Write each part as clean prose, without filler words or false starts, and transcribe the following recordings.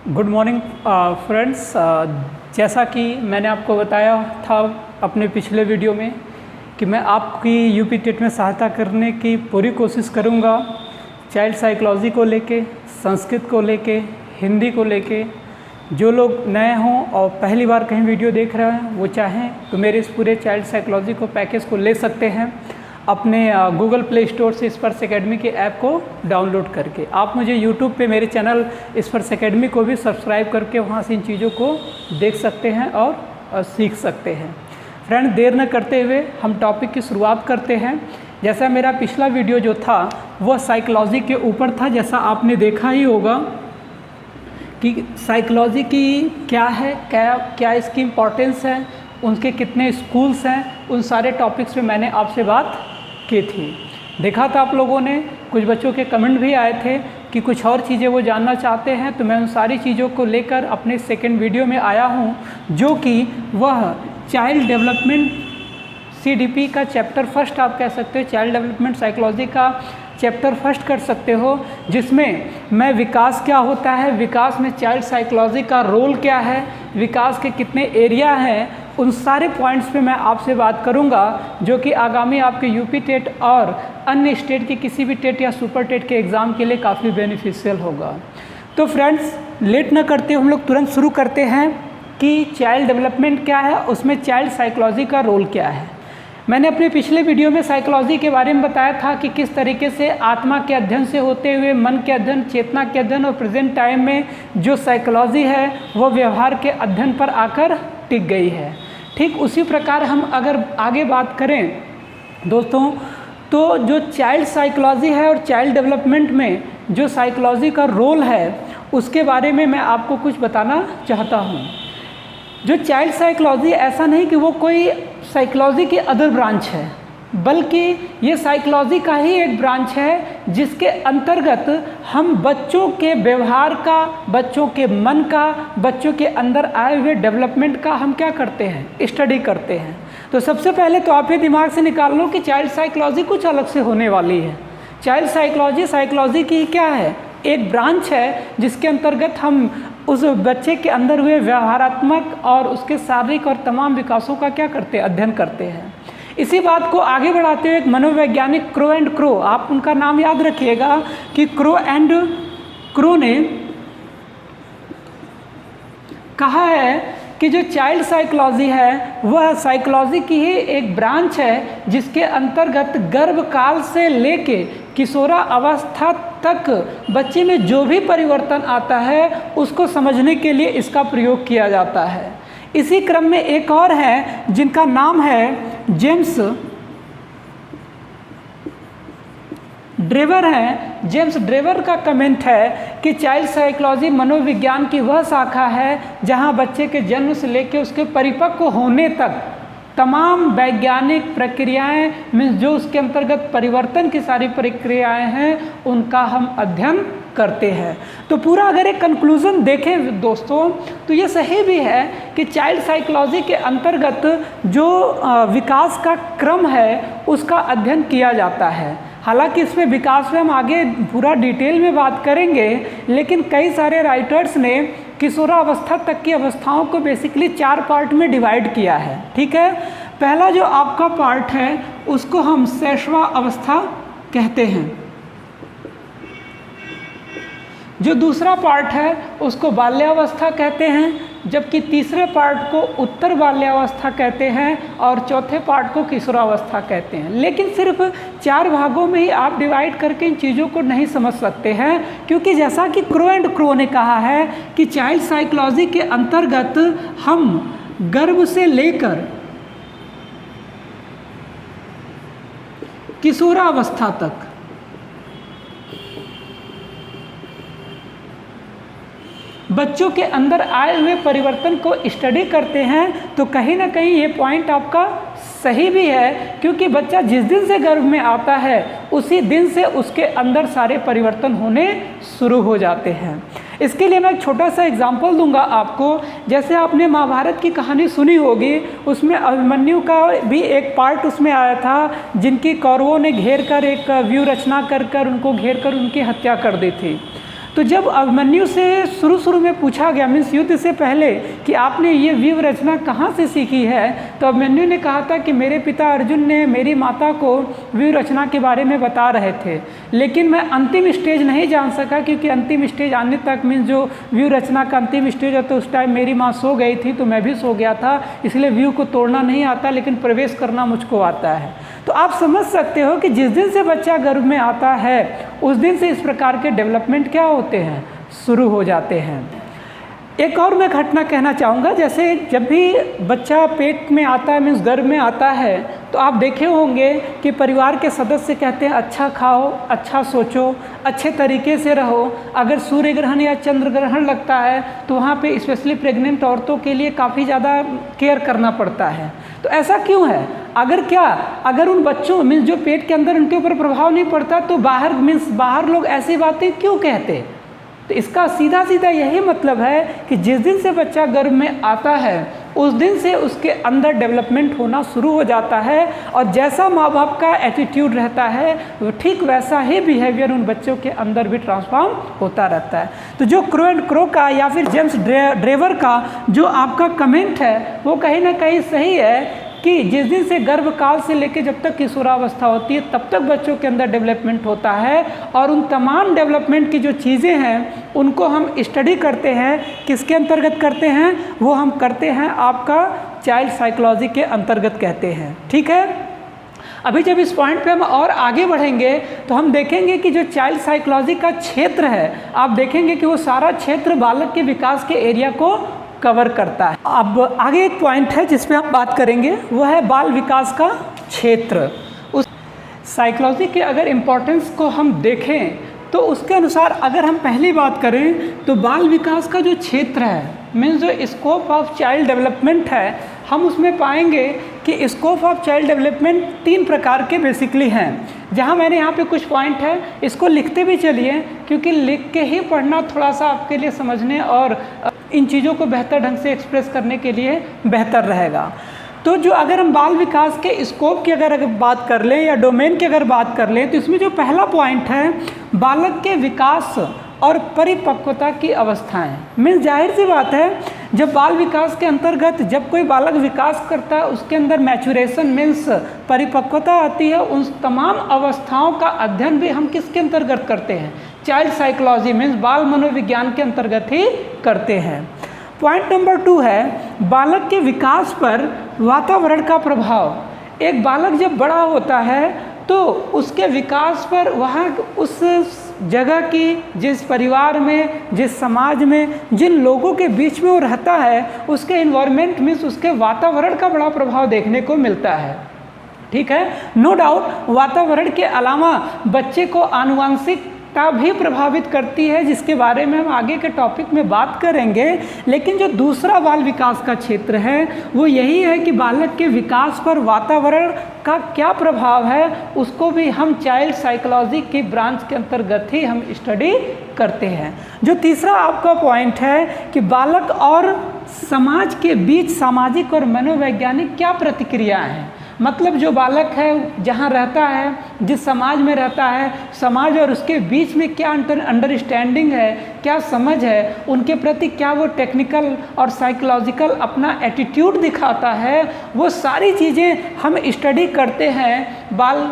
Good morning friends. जैसा कि मैंने आपको बताया था अपने पिछले वीडियो में कि मैं आपकी यूपी टेट में सहायता करने की पूरी कोशिश करूंगा। चाइल्ड साइकोलॉजी को लेके, संस्कृत को लेके, हिंदी को लेके। जो लोग नए हों और पहली बार कहीं वीडियो देख रहे हैं वो चाहें तो मेरे इस पूरे चाइल्ड साइकोलॉजी को पैकेज को ले सकते हैं अपने गूगल प्ले स्टोर से स्पर्श एकेडमी के ऐप को डाउनलोड करके। आप मुझे यूट्यूब पे मेरे चैनल स्पर्श एकेडमी को भी सब्सक्राइब करके वहाँ से इन चीज़ों को देख सकते हैं और सीख सकते हैं। फ्रेंड, देर न करते हुए हम टॉपिक की शुरुआत करते हैं। जैसा मेरा पिछला वीडियो जो था वह साइकोलॉजी के ऊपर था। जैसा आपने देखा ही होगा कि साइकोलॉजी की क्या है, क्या इसकी इम्पोर्टेंस है, उनके कितने स्कूल्स हैं, उन सारे टॉपिक्स पे मैंने आपसे बात की थी। देखा था आप लोगों ने, कुछ बच्चों के कमेंट भी आए थे कि कुछ और चीज़ें वो जानना चाहते हैं, तो मैं उन सारी चीज़ों को लेकर अपने सेकंड वीडियो में आया हूँ, जो कि वह चाइल्ड डेवलपमेंट CDP का चैप्टर फर्स्ट आप कह सकते हो, चाइल्ड डेवलपमेंट साइकोलॉजी का चैप्टर फर्स्ट कर सकते हो, जिसमें मैं विकास क्या होता है, विकास में चाइल्ड साइकोलॉजी का रोल क्या है, विकास के कितने एरिया हैं, उन सारे पॉइंट्स पे मैं आपसे बात करूंगा, जो कि आगामी आपके यूपी टेट और अन्य स्टेट के किसी भी टेट या सुपर टेट के एग्ज़ाम के लिए काफ़ी बेनिफिशियल होगा। तो फ्रेंड्स, लेट ना करते हम लोग तुरंत शुरू करते हैं कि चाइल्ड डेवलपमेंट क्या है, उसमें चाइल्ड साइकोलॉजी का रोल क्या है। मैंने अपने पिछले वीडियो में साइकोलॉजी के बारे में बताया था कि किस तरीके से आत्मा के अध्ययन से होते हुए मन के अध्ययन, चेतना के अध्ययन और प्रेजेंट टाइम में जो साइकोलॉजी है वो व्यवहार के अध्ययन पर आकर टिक गई है। ठीक उसी प्रकार हम अगर आगे बात करें दोस्तों, तो जो चाइल्ड साइकोलॉजी है और चाइल्ड डेवलपमेंट में जो साइकोलॉजी का रोल है उसके बारे में मैं आपको कुछ बताना चाहता हूँ। जो चाइल्ड साइकोलॉजी ऐसा नहीं कि वो कोई साइकोलॉजी की अदर ब्रांच है, बल्कि ये साइकोलॉजी का ही एक ब्रांच है जिसके अंतर्गत हम बच्चों के व्यवहार का, बच्चों के मन का, बच्चों के अंदर आए हुए डेवलपमेंट का हम क्या करते हैं, स्टडी करते हैं। तो सबसे पहले तो आप ये दिमाग से निकाल लो कि चाइल्ड साइकोलॉजी कुछ अलग से होने वाली है। चाइल्ड साइकोलॉजी की क्या है, एक ब्रांच है जिसके अंतर्गत हम उस बच्चे के अंदर हुए व्यवहारात्मक और उसके शारीरिक और तमाम विकासों का क्या करते हैं, अध्ययन करते हैं। इसी बात को आगे बढ़ाते हुए एक मनोवैज्ञानिक क्रो एंड क्रो, आप उनका नाम याद रखिएगा कि क्रो एंड क्रो ने कहा है कि जो चाइल्ड साइकोलॉजी है वह साइकोलॉजी की ही एक ब्रांच है जिसके अंतर्गत गर्भकाल से लेके किशोरावस्था तक बच्चे में जो भी परिवर्तन आता है उसको समझने के लिए इसका प्रयोग किया जाता है। इसी क्रम में एक और है जिनका नाम है जेम्स ड्रेवर है। जेम्स ड्रेवर का कमेंट है कि चाइल्ड साइकोलॉजी मनोविज्ञान की वह शाखा है जहां बच्चे के जन्म से लेकर उसके परिपक्व होने तक तमाम वैज्ञानिक प्रक्रियाएं में जो उसके अंतर्गत परिवर्तन की सारी प्रक्रियाएं हैं उनका हम अध्ययन करते हैं। तो पूरा अगर एक कंक्लूजन देखें दोस्तों तो ये सही भी है कि चाइल्ड साइकोलॉजी के अंतर्गत जो विकास का क्रम है उसका अध्ययन किया जाता है। हालांकि इसमें विकास में हम आगे पूरा डिटेल में बात करेंगे, लेकिन कई सारे राइटर्स ने किशोरावस्था तक की अवस्थाओं को बेसिकली 4 पार्ट में डिवाइड किया है। ठीक है, पहला जो आपका पार्ट है उसको हम शैशवावस्था कहते हैं, जो दूसरा पार्ट है उसको बाल्यावस्था कहते हैं, जबकि तीसरे पार्ट को उत्तर बाल्यावस्था कहते हैं और चौथे पार्ट को किशोरावस्था कहते हैं। लेकिन सिर्फ 4 भागों में ही आप डिवाइड करके इन चीज़ों को नहीं समझ सकते हैं, क्योंकि जैसा कि क्रो एंड क्रो ने कहा है कि चाइल्ड साइकोलॉजी के अंतर्गत हम गर्भ से लेकर किशोरावस्था तक बच्चों के अंदर आए हुए परिवर्तन को स्टडी करते हैं। तो कहीं ना कहीं ये पॉइंट आपका सही भी है, क्योंकि बच्चा जिस दिन से गर्भ में आता है उसी दिन से उसके अंदर सारे परिवर्तन होने शुरू हो जाते हैं। इसके लिए मैं एक छोटा सा एग्जाम्पल दूंगा आपको। जैसे आपने महाभारत की कहानी सुनी होगी, उसमें अभिमन्यु का भी एक पार्ट उसमें आया था, जिनकी कौरवों ने घेर कर एक व्यू रचना कर उनको घेर कर उनकी हत्या कर दी थी। तो जब अभिमन्यु से शुरू में पूछा गया, मीन्स युद्ध से पहले, कि आपने ये व्यूह रचना कहाँ से सीखी है, तो अभिमन्यु ने कहा था कि मेरे पिता अर्जुन ने मेरी माता को व्यूह रचना के बारे में बता रहे थे, लेकिन मैं अंतिम स्टेज नहीं जान सका, क्योंकि अंतिम स्टेज आने तक, मीन्स जो व्यूह रचना का अंतिम स्टेज है, तो उस टाइम मेरी माँ सो गई थी, तो मैं भी सो गया था, इसलिए व्यूह को तोड़ना नहीं आता, लेकिन प्रवेश करना मुझको आता है। तो आप समझ सकते हो कि जिस दिन से बच्चा गर्भ में आता है उस दिन से इस प्रकार के डेवलपमेंट क्या होते हैं, शुरू हो जाते हैं। एक और मैं घटना कहना चाहूँगा, जैसे जब भी बच्चा पेट में आता है, मीन्स गर्भ में आता है, तो आप देखे होंगे कि परिवार के सदस्य कहते हैं अच्छा खाओ, अच्छा सोचो, अच्छे तरीके से रहो। अगर सूर्य ग्रहण या चंद्र ग्रहण लगता है तो वहाँ पे स्पेशली प्रेग्नेंट औरतों के लिए काफ़ी ज़्यादा केयर करना पड़ता है। तो ऐसा क्यों है? अगर उन बच्चों, मीन्स जो पेट के अंदर उनके ऊपर प्रभाव नहीं पड़ता, तो बाहर लोग ऐसी बातें क्यों कहते? तो इसका सीधा यही मतलब है कि जिस दिन से बच्चा गर्भ में आता है उस दिन से उसके अंदर डेवलपमेंट होना शुरू हो जाता है, और जैसा माँ बाप का एटीट्यूड रहता है वो ठीक वैसा ही बिहेवियर उन बच्चों के अंदर भी ट्रांसफॉर्म होता रहता है। तो जो क्रो एंड क्रो का या फिर जेम्स ड्रेवर का जो आपका कमेंट है वो कहीं ना कहीं सही है कि जिस दिन से गर्भकाल से लेकर जब तक किशोरावस्था होती है तब तक बच्चों के अंदर डेवलपमेंट होता है, और उन तमाम डेवलपमेंट की जो चीज़ें हैं उनको हम स्टडी करते हैं। किसके अंतर्गत करते हैं? वो हम करते हैं आपका चाइल्ड साइकोलॉजी के अंतर्गत कहते हैं। ठीक है, अभी जब इस पॉइंट पे हम और आगे बढ़ेंगे तो हम देखेंगे कि जो चाइल्ड साइकोलॉजी का क्षेत्र है, आप देखेंगे कि वो सारा क्षेत्र बालक के विकास के एरिया को कवर करता है। अब आगे एक पॉइंट है जिस पे हम बात करेंगे, वो है बाल विकास का क्षेत्र। उस साइकोलॉजी के अगर इम्पोर्टेंस को हम देखें तो उसके अनुसार अगर हम पहली बात करें तो बाल विकास का जो क्षेत्र है, मीन्स जो स्कोप ऑफ चाइल्ड डेवलपमेंट है, हम उसमें पाएंगे कि स्कोप ऑफ चाइल्ड डेवलपमेंट 3 प्रकार के बेसिकली हैं। जहाँ मैंने यहाँ पे कुछ पॉइंट है, इसको लिखते भी चलिए, क्योंकि लिख के ही पढ़ना थोड़ा सा आपके लिए समझने और इन चीज़ों को बेहतर ढंग से एक्सप्रेस करने के लिए बेहतर रहेगा। तो जो अगर हम बाल विकास के स्कोप की अगर बात कर लें या डोमेन की अगर बात कर लें, तो इसमें जो पहला पॉइंट है बालक के विकास और परिपक्वता की अवस्थाएं। मीन्स जाहिर सी बात है, जब बाल विकास के अंतर्गत जब कोई बालक विकास करता है उसके अंदर मैचुरेशन मीन्स परिपक्वता आती है, उन तमाम अवस्थाओं का अध्ययन भी हम किसके अंतर्गत करते हैं? चाइल्ड साइकोलॉजी मीन्स बाल मनोविज्ञान के अंतर्गत ही करते हैं। पॉइंट नंबर 2 है बालक के विकास पर वातावरण का प्रभाव। एक बालक जब बड़ा होता है तो उसके विकास पर वहाँ उस जगह की, जिस परिवार में, जिस समाज में, जिन लोगों के बीच में वो रहता है, उसके इन्वायरमेंट मीन्स उसके वातावरण का बड़ा प्रभाव देखने को मिलता है। ठीक है, नो डाउट वातावरण के अलावा बच्चे को आनुवंशिकता भी प्रभावित करती है, जिसके बारे में हम आगे के टॉपिक में बात करेंगे। लेकिन जो दूसरा बाल विकास का क्षेत्र है वो यही है कि बालक के विकास पर वातावरण का क्या प्रभाव है, उसको भी हम चाइल्ड साइकोलॉजी की ब्रांच के अंतर्गत ही हम स्टडी करते हैं। जो तीसरा आपका पॉइंट है कि बालक और समाज के बीच सामाजिक और मनोवैज्ञानिक क्या प्रतिक्रियाएं हैं। मतलब जो बालक है जहाँ रहता है, जिस समाज में रहता है, समाज और उसके बीच में क्या अंडरस्टैंडिंग है, क्या समझ है, उनके प्रति क्या वो टेक्निकल और साइकोलॉजिकल अपना एटीट्यूड दिखाता है, वो सारी चीज़ें हम स्टडी करते हैं बाल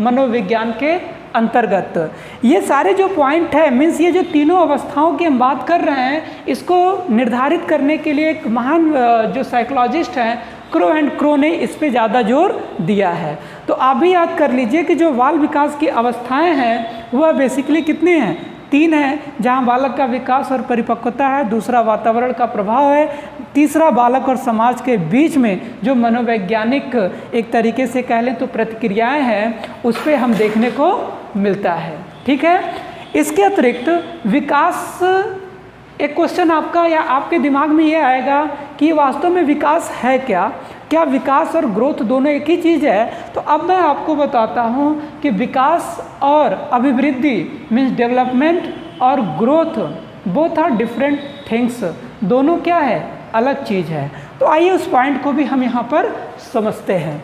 मनोविज्ञान के अंतर्गत। ये सारे जो पॉइंट है मीन्स ये जो तीनों अवस्थाओं की हम बात कर रहे हैं, इसको निर्धारित करने के लिए एक महान जो साइकोलॉजिस्ट हैं क्रो एंड क्रो ने इस पे ज़्यादा जोर दिया है। तो आप भी याद कर लीजिए कि जो बाल विकास की अवस्थाएं हैं वह बेसिकली कितने हैं? 3 हैं, जहां बालक का विकास और परिपक्वता है, दूसरा वातावरण का प्रभाव है, तीसरा बालक और समाज के बीच में जो मनोवैज्ञानिक एक तरीके से कह लें तो प्रतिक्रियाएं हैं, उस पर हम देखने को मिलता है। ठीक है, इसके अतिरिक्त विकास, एक क्वेश्चन आपका या आपके दिमाग में ये आएगा कि वास्तव में विकास है क्या? क्या विकास और ग्रोथ दोनों एक ही चीज़ है? तो अब मैं आपको बताता हूँ कि विकास और अभिवृद्धि मीन्स डेवलपमेंट और growth both are different things. दोनों क्या है? अलग चीज़ है। तो आइए उस पॉइंट को भी हम यहाँ पर समझते हैं।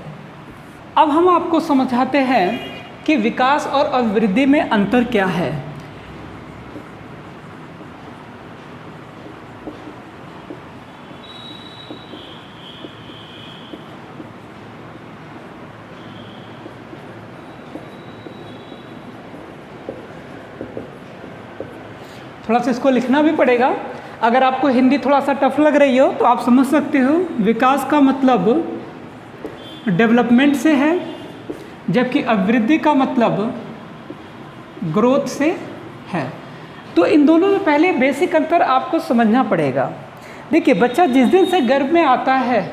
अब हम आपको समझाते हैं कि विकास और अभिवृद्धि में अंतर क्या है। थोड़ा सा इसको लिखना भी पड़ेगा। अगर आपको हिंदी थोड़ा सा टफ लग रही हो तो आप समझ सकते हो विकास का मतलब डेवलपमेंट से है, जबकि अभिवृद्धि का मतलब ग्रोथ से है। तो इन दोनों में पहले बेसिक अंतर आपको समझना पड़ेगा। देखिए, बच्चा जिस दिन से गर्भ में आता है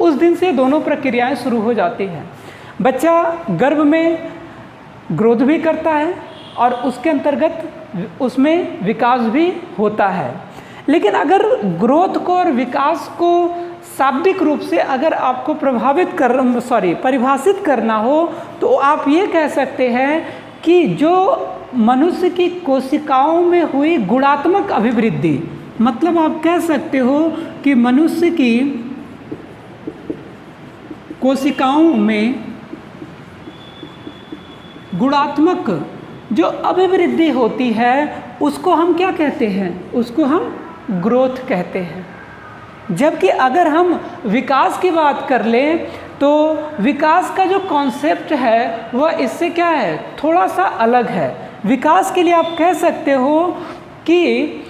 उस दिन से दोनों प्रक्रियाएं शुरू हो जाती हैं। बच्चा गर्भ में ग्रोथ भी करता है और उसके अंतर्गत उसमें विकास भी होता है। लेकिन अगर ग्रोथ को और विकास को शाब्दिक रूप से अगर आपको परिभाषित करना हो तो आप ये कह सकते हैं कि जो मनुष्य की कोशिकाओं में हुई गुणात्मक अभिवृद्धि, मतलब आप कह सकते हो कि मनुष्य की कोशिकाओं में गुणात्मक जो अभिवृद्धि होती है उसको हम क्या कहते हैं? उसको हम ग्रोथ कहते हैं। जबकि अगर हम विकास की बात कर लें तो विकास का जो कॉन्सेप्ट है वह इससे क्या है, थोड़ा सा अलग है। विकास के लिए आप कह सकते हो कि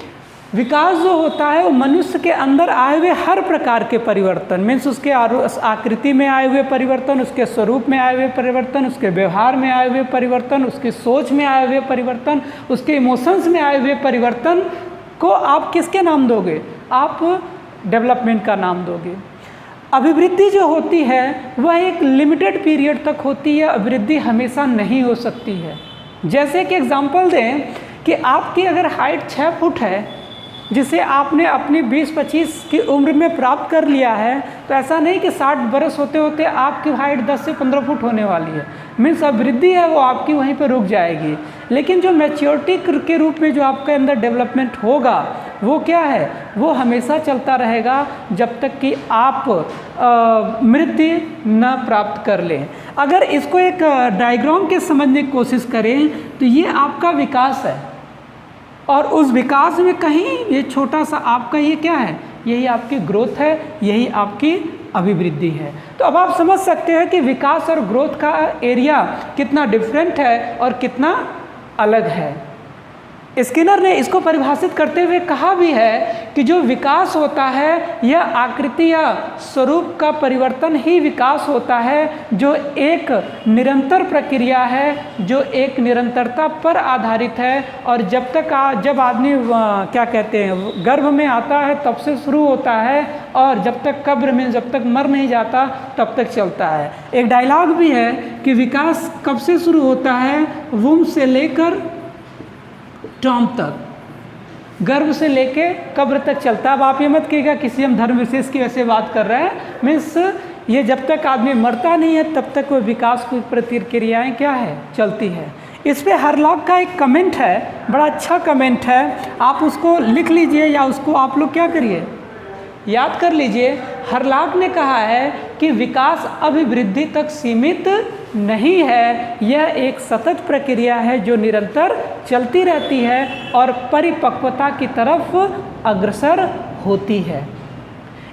विकास जो होता है वो मनुष्य के अंदर आए हुए हर प्रकार के परिवर्तन, मीन्स उसके आकृति में आए हुए परिवर्तन, उसके स्वरूप में आए हुए परिवर्तन, उसके व्यवहार में आए हुए परिवर्तन, उसकी सोच में आए हुए परिवर्तन, उसके इमोशंस में आए हुए परिवर्तन को आप किसके नाम दोगे? आप डेवलपमेंट का नाम दोगे। अभिवृद्धि जो होती है वह एक लिमिटेड पीरियड तक होती है, अभिवृद्धि हमेशा नहीं हो सकती है। जैसे कि एग्जांपल दें कि आपकी अगर हाइट 6 फुट है जिसे आपने अपनी 20-25 की उम्र में प्राप्त कर लिया है, तो ऐसा नहीं कि 60 बरस होते होते आपकी हाइट 10 से 15 फुट होने वाली है। मीन्स अभिवृद्धि है वो आपकी वहीं पर रुक जाएगी। लेकिन जो मैच्योरिटी के रूप में जो आपके अंदर डेवलपमेंट होगा वो क्या है, वो हमेशा चलता रहेगा जब तक कि आप मृत्यु न प्राप्त कर लें। अगर इसको एक डायग्राम के समझने की कोशिश करें तो ये आपका विकास है और उस विकास में कहीं ये छोटा सा आपका ये क्या है, यही आपकी ग्रोथ है, यही आपकी अभिवृद्धि है। तो अब आप समझ सकते हैं कि विकास और ग्रोथ का एरिया कितना डिफरेंट है और कितना अलग है। स्किनर ने इसको परिभाषित करते हुए कहा भी है कि जो विकास होता है यह आकृति या स्वरूप का परिवर्तन ही विकास होता है, जो एक निरंतर प्रक्रिया है, जो एक निरंतरता पर आधारित है और जब आदमी क्या कहते हैं गर्भ में आता है तब से शुरू होता है और जब तक कब्र में जब तक मर नहीं जाता तब तक चलता है। एक डायलॉग भी है कि विकास कब से शुरू होता है, वुम्ब से लेकर टॉम तक, गर्भ से लेके कब्र तक चलता है। अब आप ये मत कहिएगा किसी हम धर्म विशेष की वैसे बात कर रहे हैं, मीन्स ये जब तक आदमी मरता नहीं है तब तक वो विकास की प्रतिक्रियाएँ क्या है, चलती है। इस पे हरलाग का एक कमेंट है, बड़ा अच्छा कमेंट है, आप उसको लिख लीजिए या उसको आप लोग क्या करिए, याद कर लीजिए। हरलाग ने कहा है कि विकास अभिवृद्धि तक सीमित नहीं है, यह एक सतत प्रक्रिया है जो निरंतर चलती रहती है और परिपक्वता की तरफ अग्रसर होती है।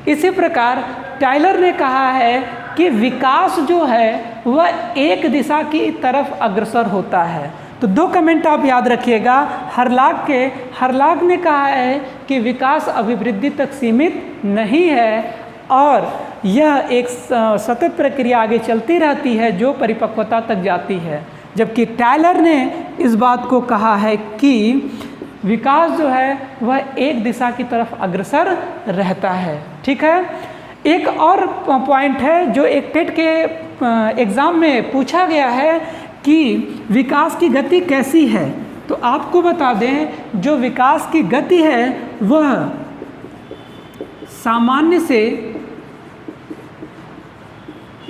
इसी प्रकार टाइलर ने कहा है कि विकास जो है वह एक दिशा की तरफ अग्रसर होता है। तो 2 कमेंट आप याद रखिएगा हरलाग ने कहा है कि विकास अभिवृद्धि तक सीमित नहीं है और यह एक सतत प्रक्रिया आगे चलती रहती है जो परिपक्वता तक जाती है, जबकि टाइलर ने इस बात को कहा है कि विकास जो है वह एक दिशा की तरफ अग्रसर रहता है। ठीक है, एक और पॉइंट है जो एक टेट के एग्ज़ाम में पूछा गया है कि विकास की गति कैसी है। तो आपको बता दें जो विकास की गति है वह सामान्य से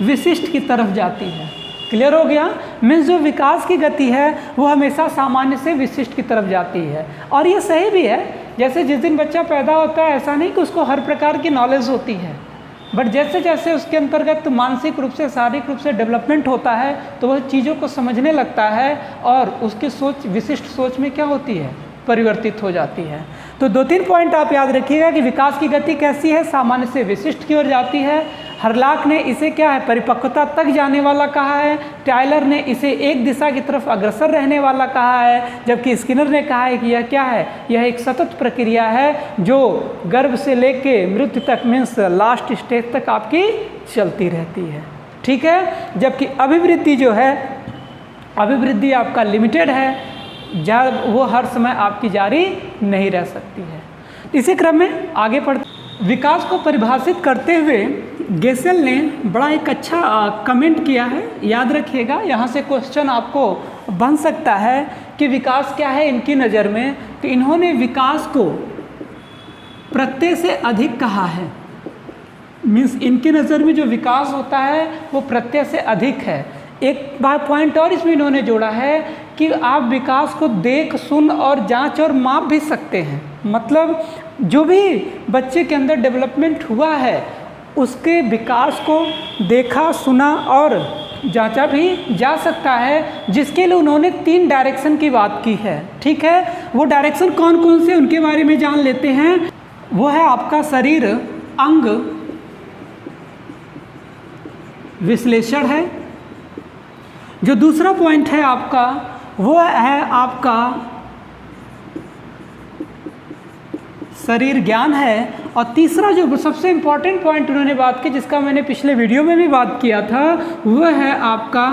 विशिष्ट की तरफ जाती है। क्लियर हो गया? मीन्स जो विकास की गति है वो हमेशा सामान्य से विशिष्ट की तरफ जाती है। और ये सही भी है, जैसे जिस दिन बच्चा पैदा होता है ऐसा नहीं कि उसको हर प्रकार की नॉलेज होती है, बट जैसे जैसे उसके अंतर्गत मानसिक रूप से शारीरिक रूप से डेवलपमेंट होता है तो वह चीज़ों को समझने लगता है और उसकी सोच विशिष्ट सोच में क्या होती है, परिवर्तित हो जाती है। तो 2-3 पॉइंट आप याद रखिएगा कि विकास की गति कैसी है, सामान्य से विशिष्ट की ओर जाती है। हर्लॉक ने इसे क्या है, परिपक्वता तक जाने वाला कहा है। टायलर ने इसे एक दिशा की तरफ अग्रसर रहने वाला कहा है, जबकि स्किनर ने कहा है कि यह क्या है, यह एक सतत प्रक्रिया है जो गर्भ से लेके मृत्यु तक, मीन्स लास्ट स्टेज तक आपकी चलती रहती है। ठीक है, जबकि अभिवृद्धि जो है, अभिवृद्धि आपका लिमिटेड है, जब वो हर समय आपकी जारी नहीं रह सकती है। इसी क्रम में आगे बढ़ते, विकास को परिभाषित करते हुए गेसेल ने बड़ा एक अच्छा कमेंट किया है, याद रखिएगा। यहाँ से क्वेश्चन आपको बन सकता है कि विकास क्या है इनकी नज़र में। तो इन्होंने विकास को प्रत्यय से अधिक कहा है, मीन्स इनकी नज़र में जो विकास होता है वो प्रत्यय से अधिक है। एक बार पॉइंट और इसमें इन्होंने जोड़ा है कि आप विकास को देख, सुन और जांच और माप भी सकते हैं। मतलब जो भी बच्चे के अंदर डेवलपमेंट हुआ है उसके विकास को देखा, सुना और जांचा भी जा सकता है, जिसके लिए उन्होंने 3 डायरेक्शन की बात की है। ठीक है, वो डायरेक्शन कौन कौन से उनके बारे में जान लेते हैं। वो है आपका शरीर अंग विश्लेषण है। जो दूसरा पॉइंट है आपका वो है आपका शरीर ज्ञान है। और तीसरा जो सबसे इम्पॉर्टेंट पॉइंट उन्होंने बात की, जिसका मैंने पिछले वीडियो में भी बात किया था, वो है आपका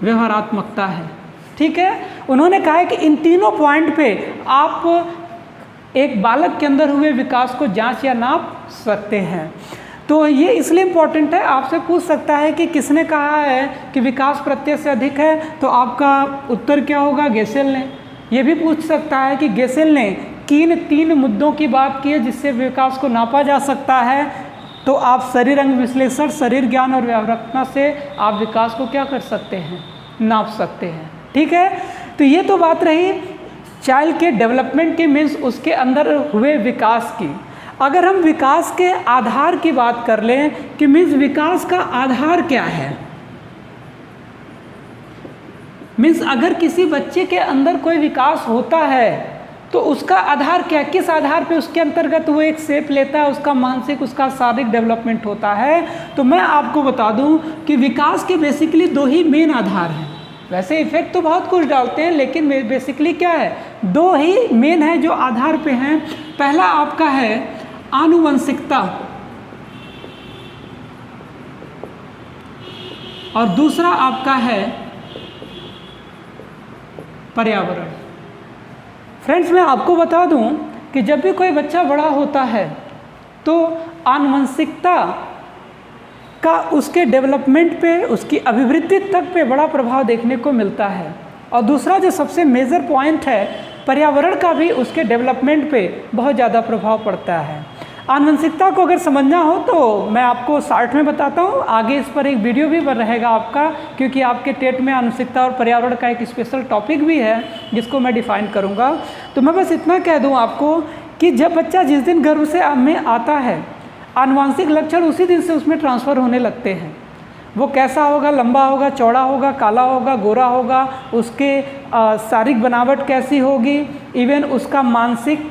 व्यवहारात्मकता है। ठीक है, उन्होंने कहा है कि इन तीनों पॉइंट पे आप एक बालक के अंदर हुए विकास को जांच या नाप सकते हैं। तो ये इसलिए इम्पोर्टेंट है, आपसे पूछ सकता है कि किसने कहा है कि विकास प्रत्यय से अधिक है, तो आपका उत्तर क्या होगा, गेसेल ने। ये भी पूछ सकता है कि गेसेल ने किन 3 मुद्दों की बात की है जिससे विकास को नापा जा सकता है। तो आप शरीर अंग विश्लेषण, शरीर ज्ञान और व्यवहारिकता से आप विकास को क्या कर सकते हैं, नाप सकते हैं। ठीक है, तो ये तो बात रही चाइल्ड के डेवलपमेंट की, मीन्स उसके अंदर हुए विकास की। अगर हम विकास के आधार की बात कर लें कि मीन्स विकास का आधार क्या है, मीन्स अगर किसी बच्चे के अंदर कोई विकास होता है तो उसका आधार क्या, किस आधार पे उसके अंतर्गत वो एक शेप लेता है, उसका मानसिक, उसका शारीरिक डेवलपमेंट होता है। तो मैं आपको बता दूं कि विकास के बेसिकली 2 ही मेन आधार हैं। वैसे इफेक्ट तो बहुत कुछ डालते हैं, लेकिन बेसिकली क्या है, 2 ही मेन है जो आधार पे हैं। पहला आपका है आनुवंशिकता और दूसरा आपका है पर्यावरण। फ्रेंड्स, मैं आपको बता दूं कि जब भी कोई बच्चा बड़ा होता है तो आनुवंशिकता का उसके डेवलपमेंट पे, उसकी अभिवृद्धि तक पे बड़ा प्रभाव देखने को मिलता है। और दूसरा जो सबसे मेजर पॉइंट है, पर्यावरण का भी उसके डेवलपमेंट पे बहुत ज़्यादा प्रभाव पड़ता है। आनुवंशिकता को अगर समझना हो तो मैं आपको शॉर्ट में बताता हूँ, आगे इस पर एक वीडियो भी बन रहेगा आपका, क्योंकि आपके टेट में आनुवंशिकता और पर्यावरण का एक स्पेशल टॉपिक भी है जिसको मैं डिफाइन करूँगा। तो मैं बस इतना कह दूँ आपको कि जब बच्चा जिस दिन गर्भ से में आता है, आनुवंशिक लक्षण उसी दिन से उसमें ट्रांसफ़र होने लगते हैं। वो कैसा होगा, लंबा होगा, चौड़ा होगा, काला होगा, गोरा होगा, उसके शारीरिक बनावट कैसी होगी, इवन उसका मानसिक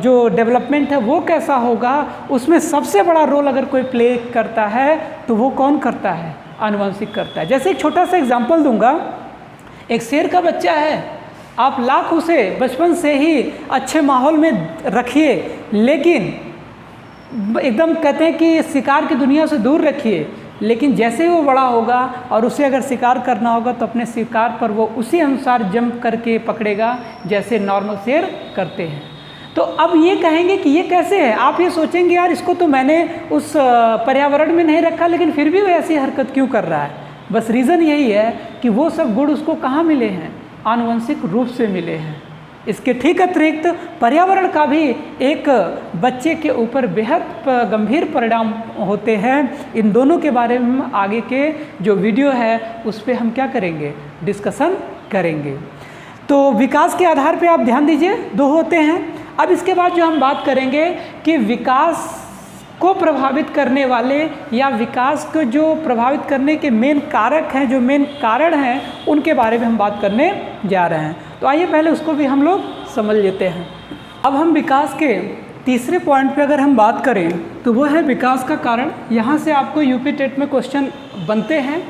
जो डेवलपमेंट है वो कैसा होगा, उसमें सबसे बड़ा रोल अगर कोई प्ले करता है तो वो कौन करता है, आनुवंशिक करता है। जैसे एक छोटा सा एग्जांपल दूंगा, एक शेर का बच्चा है, आप लाख उसे बचपन से ही अच्छे माहौल में रखिए, लेकिन एकदम कहते हैं कि शिकार की दुनिया से दूर रखिए, लेकिन जैसे ही वो बड़ा होगा और उसे अगर शिकार करना होगा तो अपने शिकार पर वो उसी अनुसार जंप करके पकड़ेगा जैसे नॉर्मल शेर करते हैं। तो अब ये कहेंगे कि ये कैसे है, आप ये सोचेंगे यार इसको तो मैंने उस पर्यावरण में नहीं रखा लेकिन फिर भी वो ऐसी हरकत क्यों कर रहा है। बस रीज़न यही है कि वो सब गुण उसको कहाँ मिले हैं, आनुवंशिक रूप से मिले हैं। इसके ठीक अतिरिक्त पर्यावरण का भी एक बच्चे के ऊपर बेहद गंभीर परिणाम होते हैं। इन दोनों के बारे में हम आगे के जो वीडियो है उस पर हम क्या करेंगे, डिस्कशन करेंगे। तो विकास के आधार पे आप ध्यान दीजिए, 2 होते हैं। अब इसके बाद जो हम बात करेंगे कि विकास को प्रभावित करने वाले या विकास को जो प्रभावित करने के मेन कारक हैं, जो मेन कारण हैं, उनके बारे में हम बात करने जा रहे हैं। तो आइए पहले उसको भी हम लोग समझ लेते हैं। अब हम विकास के तीसरे पॉइंट पे अगर हम बात करें तो वो है विकास का कारण। यहाँ से आपको यूपी टेट में क्वेश्चन बनते हैं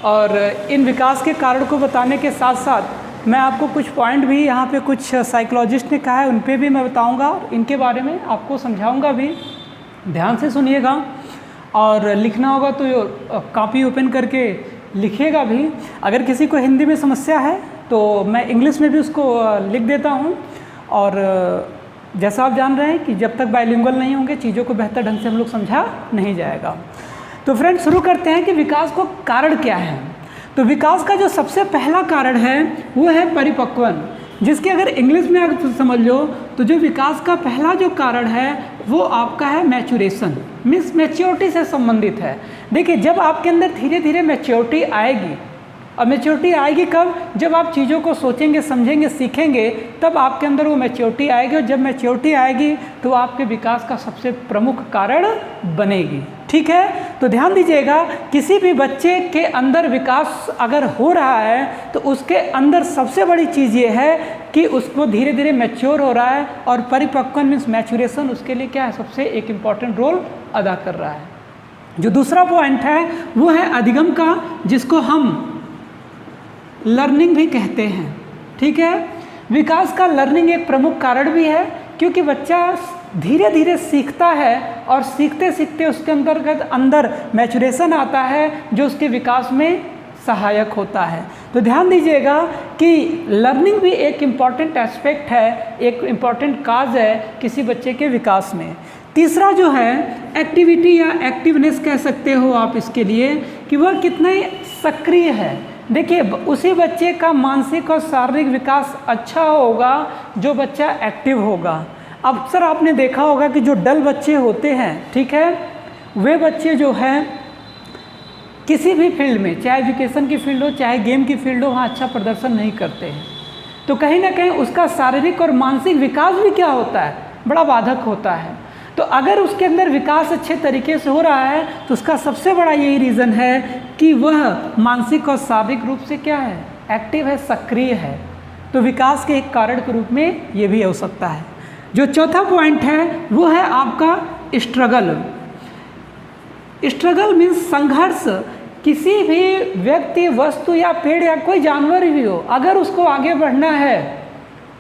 और इन विकास के कारण को बताने के साथ साथ मैं आपको कुछ पॉइंट भी यहाँ पे कुछ साइकोलॉजिस्ट ने कहा है उन पे भी मैं बताऊँगा, इनके बारे में आपको समझाऊँगा भी। ध्यान से सुनिएगा और लिखना होगा तो कॉपी ओपन करके लिखिएगा भी। अगर किसी को हिंदी में समस्या है तो मैं इंग्लिश में भी उसको लिख देता हूँ। और जैसा आप जान रहे हैं कि जब तक बाइलिंगुअल नहीं होंगे चीज़ों को बेहतर ढंग से हम लोग समझा नहीं जाएगा। तो फ्रेंड्स शुरू करते हैं कि विकास को कारण क्या है। तो विकास का जो सबसे पहला कारण है वो है परिपक्वन, जिसके अगर इंग्लिश में अगर समझ लो तो जो विकास का पहला जो कारण है वो आपका है मैच्योरेशन, मीन्स मैच्योरिटी से संबंधित है। देखिए जब आपके अंदर धीरे धीरे मैच्योरिटी आएगी, और मैच्योरिटी आएगी कब? जब आप चीज़ों को सोचेंगे, समझेंगे, सीखेंगे, तब आपके अंदर वो मैच्योरिटी आएगी। और जब मैच्योरिटी आएगी तो आपके विकास का सबसे प्रमुख कारण बनेगी। ठीक है, तो ध्यान दीजिएगा, किसी भी बच्चे के अंदर विकास अगर हो रहा है तो उसके अंदर सबसे बड़ी चीज़ ये है कि उसको धीरे धीरे मैच्योर हो रहा है। और परिपक्वन मीन्स मैच्योरेशन उसके लिए क्या है, सबसे एक इम्पॉर्टेंट रोल अदा कर रहा है। जो दूसरा पॉइंट है वो है अधिगम का, जिसको हम लर्निंग भी कहते हैं। ठीक है, विकास का लर्निंग एक प्रमुख कारण भी है, क्योंकि बच्चा धीरे धीरे सीखता है और सीखते सीखते उसके अंदर मैच्योरेशन आता है जो उसके विकास में सहायक होता है। तो ध्यान दीजिएगा कि लर्निंग भी एक इम्पॉर्टेंट एस्पेक्ट है, एक इम्पॉर्टेंट काज है किसी बच्चे के विकास में। तीसरा जो है एक्टिविटी या एक्टिवनेस कह सकते हो आप इसके लिए, कि वह कितना सक्रिय है। देखिए उसी बच्चे का मानसिक और शारीरिक विकास अच्छा होगा जो बच्चा एक्टिव होगा। अक्सर आपने देखा होगा कि जो डल बच्चे होते हैं, ठीक है, वे बच्चे जो हैं किसी भी फील्ड में, चाहे एजुकेशन की फील्ड हो चाहे गेम की फील्ड हो, वहाँ अच्छा प्रदर्शन नहीं करते हैं। तो कहीं ना कहीं उसका शारीरिक और मानसिक विकास भी क्या होता है, बड़ा बाधक होता है। तो अगर उसके अंदर विकास अच्छे तरीके से हो रहा है तो उसका सबसे बड़ा यही रीज़न है कि वह मानसिक और शारीरिक रूप से क्या है, एक्टिव है, सक्रिय है। तो विकास के एक कारण के रूप में ये भी हो सकता है। जो चौथा पॉइंट है वो है आपका स्ट्रगल। स्ट्रगल मीन्स संघर्ष। किसी भी व्यक्ति, वस्तु या पेड़ या कोई जानवर भी हो, अगर उसको आगे बढ़ना है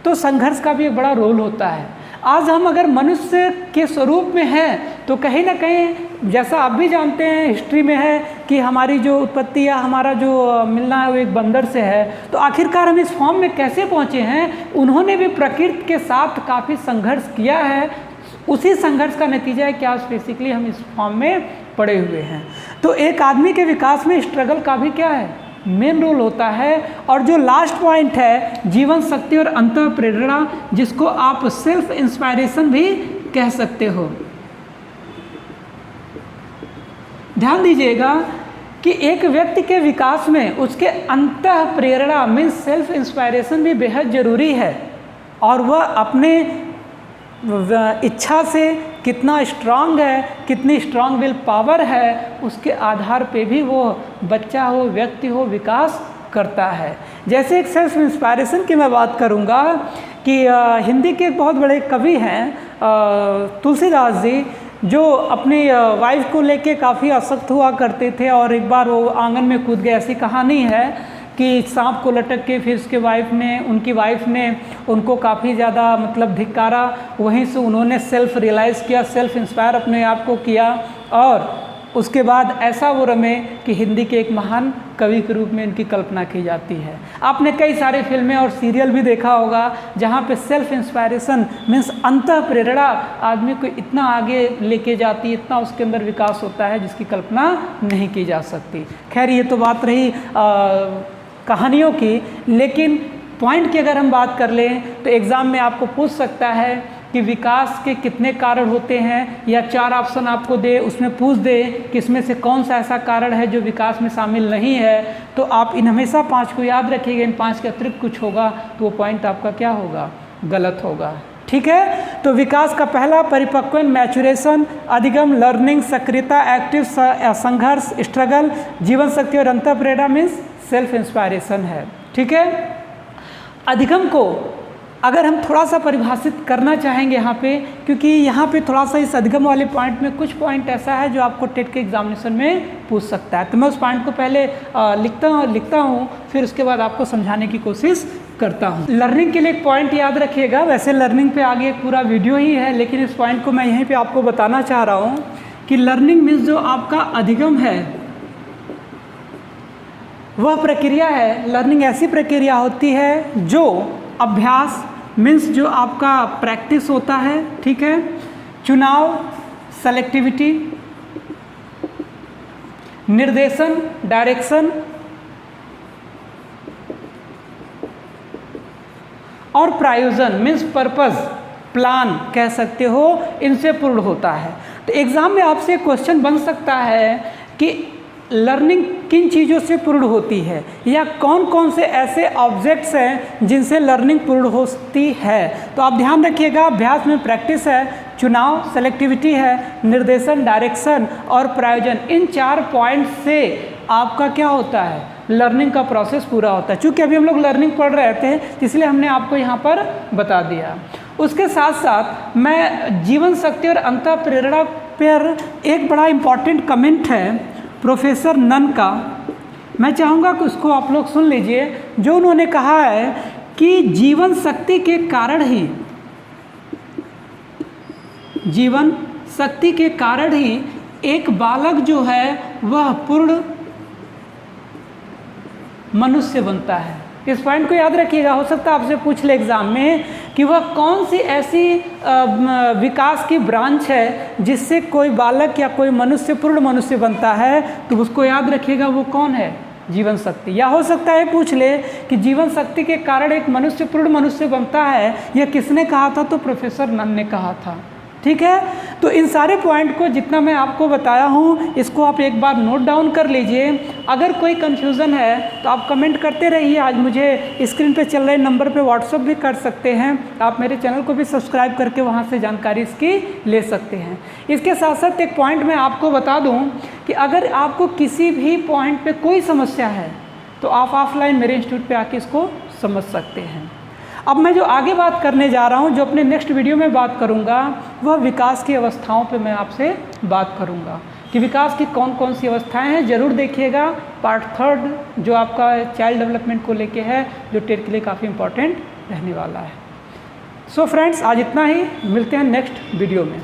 तो संघर्ष का भी एक बड़ा रोल होता है। आज हम अगर मनुष्य के स्वरूप में हैं तो कहीं ना कहीं, जैसा आप भी जानते हैं हिस्ट्री में है कि हमारी जो उत्पत्ति या हमारा जो मिलना है वो एक बंदर से है। तो आखिरकार हम इस फॉर्म में कैसे पहुँचे हैं? उन्होंने भी प्रकृति के साथ काफ़ी संघर्ष किया है। उसी संघर्ष का नतीजा है कि आज बेसिकली हम इस फॉर्म में पड़े हुए हैं। तो एक आदमी के विकास में स्ट्रगल का भी क्या है, मेन रोल होता है। और जो लास्ट पॉइंट है जीवन शक्ति और अंतः प्रेरणा, जिसको आप सेल्फ इंस्पायरेशन भी कह सकते हो। ध्यान दीजिएगा कि एक व्यक्ति के विकास में उसके अंतः प्रेरणा मीन्स सेल्फ इंस्पायरेशन भी बेहद ज़रूरी है। और वह अपने इच्छा से कितना स्ट्रांग है, कितनी स्ट्रांग विल पावर है, उसके आधार पे भी वो बच्चा हो, व्यक्ति हो, विकास करता है। जैसे एक सेल्फ इंस्पायरेशन की मैं बात करूँगा कि हिंदी के एक बहुत बड़े कवि हैं तुलसीदास जी, जो अपनी वाइफ को लेके काफ़ी आसक्त हुआ करते थे और एक बार वो आंगन में कूद गए। ऐसी कहानी है कि सांप को लटक के फिर उसके उनकी वाइफ ने उनको काफ़ी ज़्यादा मतलब धिक्कारा। वहीं से उन्होंने सेल्फ रियलाइज़ किया, सेल्फ इंस्पायर अपने आप को किया और उसके बाद ऐसा वो रमे कि हिंदी के एक महान कवि के रूप में इनकी कल्पना की जाती है। आपने कई सारे फिल्में और सीरियल भी देखा होगा जहाँ पे सेल्फ इंस्पायरेशन मीन्स अंतः प्रेरणा आदमी को इतना आगे लेके जाती है, इतना उसके अंदर विकास होता है जिसकी कल्पना नहीं की जा सकती। खैर ये तो बात रही कहानियों की, लेकिन पॉइंट की अगर हम बात कर लें तो एग्ज़ाम में आपको पूछ सकता है कि विकास के कितने कारण होते हैं, या 4 ऑप्शन आपको दे, उसमें पूछ दे कि इसमें से कौन सा ऐसा कारण है जो विकास में शामिल नहीं है। तो आप इन हमेशा 5 को याद रखिएगा। इन 5 के अतिरिक्त कुछ होगा तो वो पॉइंट आपका क्या होगा, गलत होगा। ठीक है, तो विकास का पहला परिपक्वन, मैच्योरेशन, अधिगम, लर्निंग, सक्रियता, एक्टिव, संघर्ष, स्ट्रगल, जीवन शक्ति और अंतः प्रेरणा मीन्स सेल्फ इंस्पायरेशन है। ठीक है, अधिगम को अगर हम थोड़ा सा परिभाषित करना चाहेंगे यहाँ पे, क्योंकि यहाँ पे थोड़ा सा इस अधिगम वाले पॉइंट में कुछ पॉइंट ऐसा है जो आपको टेट के एग्जामिनेशन में पूछ सकता है, तो मैं उस पॉइंट को पहले लिखता हूँ, फिर उसके बाद आपको समझाने की कोशिश करता हूँ। लर्निंग के लिए एक पॉइंट याद रखिएगा, वैसे लर्निंग पे आगे एक पूरा वीडियो ही है, लेकिन इस पॉइंट को मैं यहीं पे आपको बताना चाह रहा हूँ कि लर्निंग मीन्स जो आपका अधिगम है वह प्रक्रिया है। लर्निंग ऐसी प्रक्रिया होती है जो अभ्यास मीन्स जो आपका प्रैक्टिस होता है, ठीक है, चुनाव सेलेक्टिविटी, निर्देशन डायरेक्शन और प्रायोजन मीन्स पर्पस प्लान कह सकते हो, इनसे पूर्ण होता है। तो एग्जाम में आपसे क्वेश्चन बन सकता है कि लर्निंग किन चीज़ों से पूर्ण होती है या कौन कौन से ऐसे ऑब्जेक्ट्स हैं जिनसे लर्निंग पूर्ण होती है। तो आप ध्यान रखिएगा, अभ्यास में प्रैक्टिस है, चुनाव सेलेक्टिविटी है, निर्देशन डायरेक्शन और प्रायोजन, इन 4 पॉइंट से आपका क्या होता है, लर्निंग का प्रोसेस पूरा होता है। चूँकि अभी हम लोग लर्निंग पढ़ रहे थे, इसलिए हमने आपको यहाँ पर बता दिया। उसके साथ साथ मैं जीवन शक्ति और अंतःप्रेरणा पर एक बड़ा इम्पॉर्टेंट कमेंट है प्रोफेसर नन का, मैं चाहूँगा कि उसको आप लोग सुन लीजिए, जो उन्होंने कहा है कि जीवन शक्ति के कारण ही एक बालक जो है वह पूर्ण मनुष्य बनता है। इस पॉइंट को याद रखिएगा, हो सकता है आपसे पूछ ले एग्जाम में कि वह कौन सी ऐसी विकास की ब्रांच है जिससे कोई बालक या कोई मनुष्य पूर्ण मनुष्य बनता है, तो उसको याद रखिएगा वो कौन है, जीवन शक्ति। या हो सकता है पूछ ले कि जीवन शक्ति के कारण एक मनुष्य पूर्ण मनुष्य बनता है, यह किसने कहा था, तो प्रोफेसर नन ने कहा था, ठीक है। तो इन सारे पॉइंट को जितना मैं आपको बताया हूँ, इसको आप एक बार नोट डाउन कर लीजिए। अगर कोई कन्फ्यूज़न है तो आप कमेंट करते रहिए, आज मुझे स्क्रीन पे चल रहे नंबर पे व्हाट्सअप भी कर सकते हैं, आप मेरे चैनल को भी सब्सक्राइब करके वहाँ से जानकारी इसकी ले सकते हैं। इसके साथ साथ एक पॉइंट मैं आपको बता दूँ कि अगर आपको किसी भी पॉइंट पर कोई समस्या है तो आप ऑफलाइन मेरे इंस्टीट्यूट पर आके इसको समझ सकते हैं। अब मैं जो आगे बात करने जा रहा हूँ, जो अपने नेक्स्ट वीडियो में बात करूँगा, वह विकास की अवस्थाओं पे मैं आपसे बात करूँगा कि विकास की कौन कौन सी अवस्थाएं हैं। ज़रूर देखिएगा, पार्ट 3 जो आपका चाइल्ड डेवलपमेंट को लेके है, जो टेट के लिए काफ़ी इंपॉर्टेंट रहने वाला है। सो फ्रेंड्स, आज इतना ही, मिलते हैं नेक्स्ट वीडियो में।